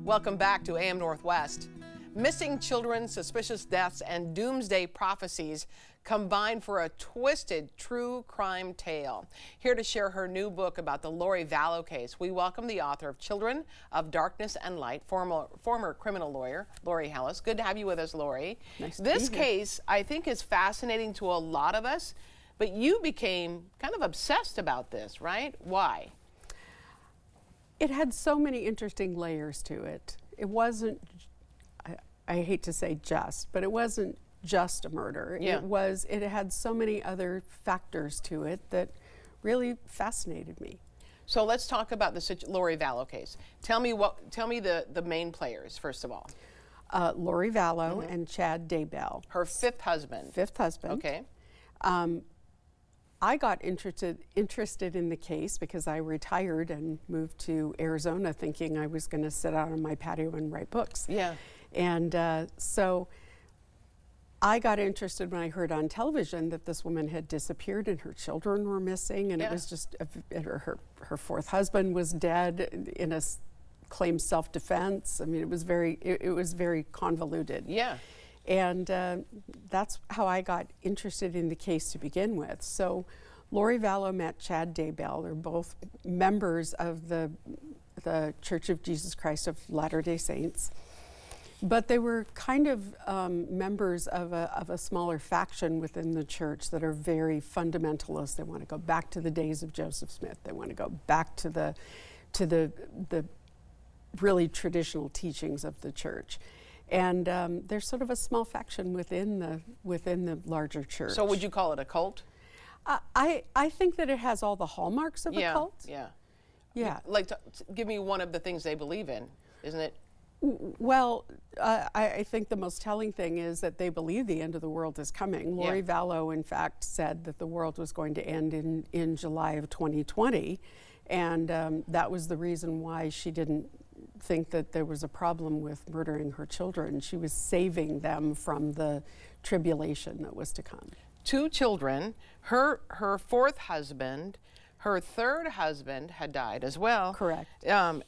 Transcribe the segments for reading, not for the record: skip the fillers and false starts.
Welcome back to AM Northwest. Missing children, suspicious deaths, and doomsday prophecies combine for a twisted true crime tale. Here to share her new book about the Lori Vallow case, we welcome the author of Children of Darkness and Light, former criminal lawyer, Lori Hellis. Good to have you with us, Lori. Nice to This be here. case, I think, is fascinating to a lot of us, but you became kind of obsessed about this, right? Why? It had so many interesting layers to it. It wasn't, I hate to say just, but it wasn't just a murder. Yeah. It had so many other factors to it that really fascinated me. So let's talk about the Lori Vallow case. Tell me the main players, first of all. Lori Vallow and Chad Daybell. Her fifth husband. Fifth husband. Okay. I got interested in the case because I retired and moved to Arizona thinking I was going to sit out on my patio and write books. Yeah. And so I got interested when I heard on television that this woman had disappeared and her children were missing, and it was just her fourth husband was dead in a claimed self-defense. I mean, it was very convoluted. Yeah. And that's how I got interested in the case to begin with. So Lori Vallow met Chad Daybell. They're both members of the Church of Jesus Christ of Latter-day Saints. But they were kind of members of a smaller faction within the church that are very fundamentalist. They want to go back to the days of Joseph Smith. They want to go back to the really traditional teachings of the church. And there's sort of a small faction within the larger church. So would you call it a cult? I think that it has all the hallmarks of a cult. Yeah. Yeah. Like, give me one of the things they believe in, isn't it? Well, I think the most telling thing is that they believe the end of the world is coming. Lori Vallow, in fact, said that the world was going to end in July of 2020. And that was the reason why she didn't think that there was a problem with murdering her children. She was saving them from the tribulation that was to come. 2 children, her fourth husband, her third husband had died as well. Correct. And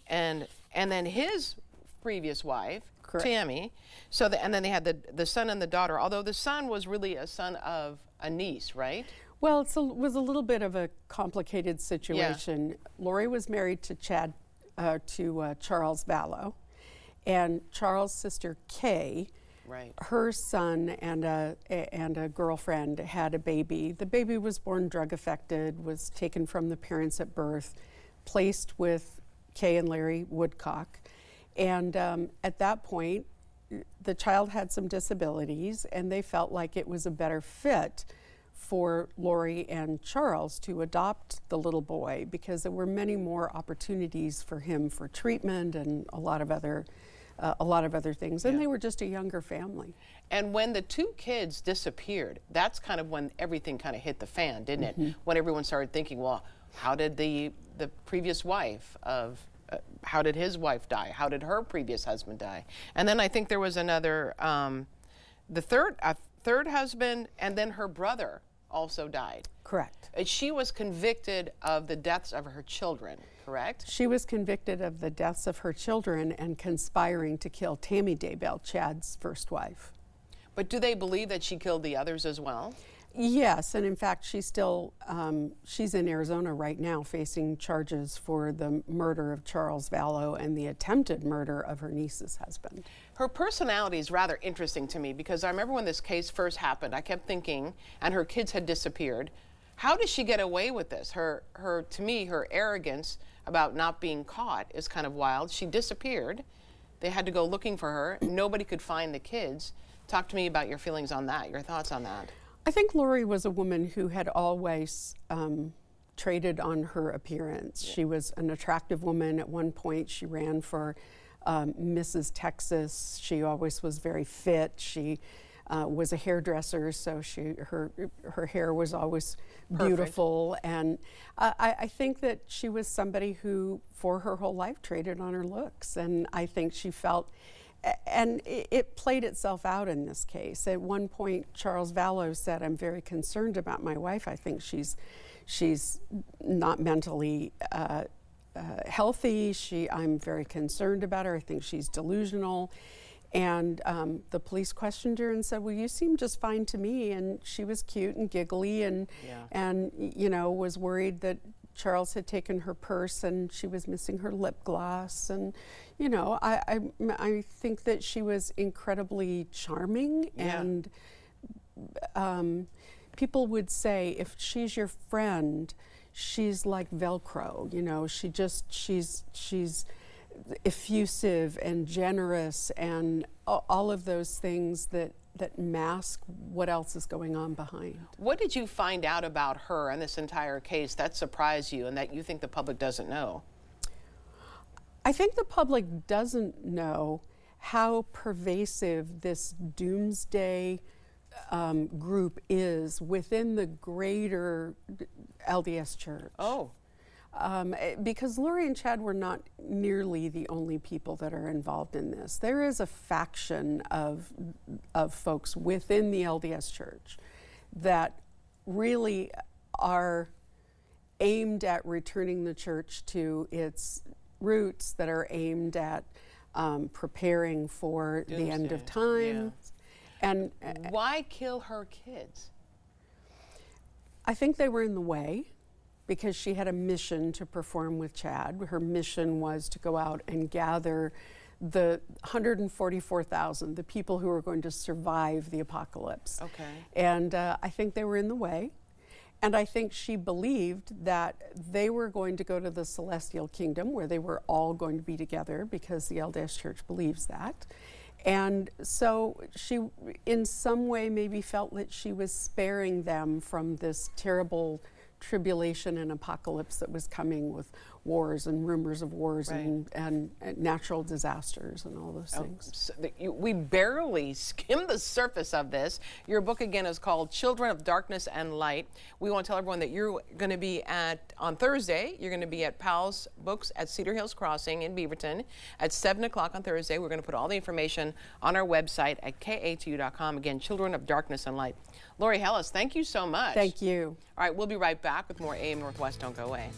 then his previous wife, Correct. Tammy. So and then they had the son and the daughter. Although the son was really a son of a niece, right? Well, it was a little bit of a complicated situation. Yeah. Lori was married to Charles Vallow, and Charles' sister Kay, right, her son and a girlfriend had a baby. The baby was born drug affected, was taken from the parents at birth, placed with Kay and Larry Woodcock, and at that point, the child had some disabilities, and they felt like it was a better fit for Lori and Charles to adopt the little boy because there were many more opportunities for him for treatment and a lot of other things. And they were just a younger family. And when the 2 kids disappeared, that's kind of when everything kind of hit the fan, didn't it? When everyone started thinking, well, how did the previous wife of how did his wife die? How did her previous husband die? And then I think there was another, the third husband, and then her brother also died. Correct. She was convicted of the deaths of her children, correct? She was convicted of the deaths of her children and conspiring to kill Tammy Daybell, Chad's first wife. But do they believe that she killed the others as well? Yes, and in fact, she's in Arizona right now facing charges for the murder of Charles Vallow and the attempted murder of her niece's husband. Her personality is rather interesting to me because I remember when this case first happened, I kept thinking, and her kids had disappeared, how does she get away with this? To me, her arrogance about not being caught is kind of wild. She disappeared. They had to go looking for her. Nobody could find the kids. Talk to me about your feelings on that, your thoughts on that. I think Lori was a woman who had always traded on her appearance. She was an attractive woman. At one point, she ran for Mrs. Texas. She always was very fit. She was a hairdresser, so her hair was always beautiful. And I think that she was somebody who, for her whole life, traded on her looks. And I think she felt, and it played itself out in this case. At one point, Charles Vallow said, "I'm very concerned about my wife. I think she's not mentally healthy. I'm very concerned about her. I think she's delusional. And the police questioned her and said, well, you seem just fine to me. And she was cute and giggly and, you know, was worried that Charles had taken her purse and she was missing her lip gloss. And, you know, I think that she was incredibly charming. And people would say, if she's your friend, she's like Velcro, you know, she's effusive and generous and all of those things that mask what else is going on behind. What did you find out about her and this entire case that surprised you and that you think the public doesn't know? I think the public doesn't know how pervasive this doomsday group is within the greater LDS Church. Oh. Because Lori and Chad were not nearly the only people that are involved in this. There is a faction of folks within the LDS Church that really are aimed at returning the church to its roots, that are aimed at preparing for Doomsday. the end of time. And why kill her kids? I think they were in the way, because she had a mission to perform with Chad. Her mission was to go out and gather the 144,000, the people who were going to survive the apocalypse. Okay. And I think they were in the way. And I think she believed that they were going to go to the celestial kingdom where they were all going to be together, because the LDS Church believes that. And so she, in some way, maybe felt that she was sparing them from this terrible tribulation and apocalypse that was coming with wars and rumors of wars and natural disasters and all those things. So we barely skimmed the surface of this. Your book again is called Children of Darkness and Light. We want to tell everyone that you're going to be on Thursday, you're going to be at Powell's Books at Cedar Hills Crossing in Beaverton at 7 o'clock on Thursday. We're going to put all the information on our website at KATU.com. Again, Children of Darkness and Light. Lori Hellis, thank you so much. Thank you. All right, we'll be right back with more AM Northwest. Don't go away.